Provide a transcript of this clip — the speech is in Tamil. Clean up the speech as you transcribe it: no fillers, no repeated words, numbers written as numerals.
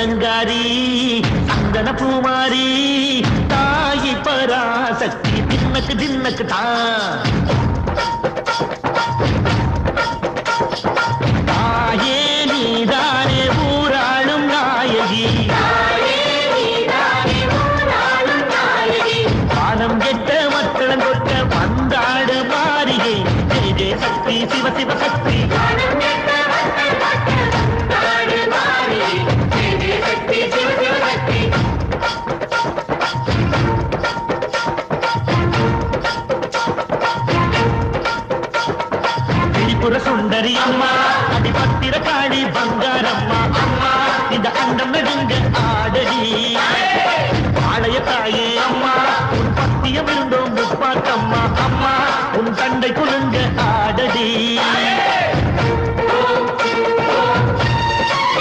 அலங்காரி சந்தன பூமாரி தாயி பராசக்தி தின்னக்கு தின்னக்கு தான் தாயே நீதானே ஊராளும் நாயகி பாலம் கெட்ட மக்களம் கொட்ட வந்தாடு மாறிகை ஜெய ஜெய சக்தி சிவ சிவ சக்தி சுந்தரி அம்மா அடிபத்திர காளி பங்காரம்மா அம்மா இந்த அண்டம் நெடுங்க ஆடடி ஆலய தாயே அம்மா உன் பத்தியம் இருந்தோம் முப்பாக்கம்மா அம்மா உன் தண்டை குழு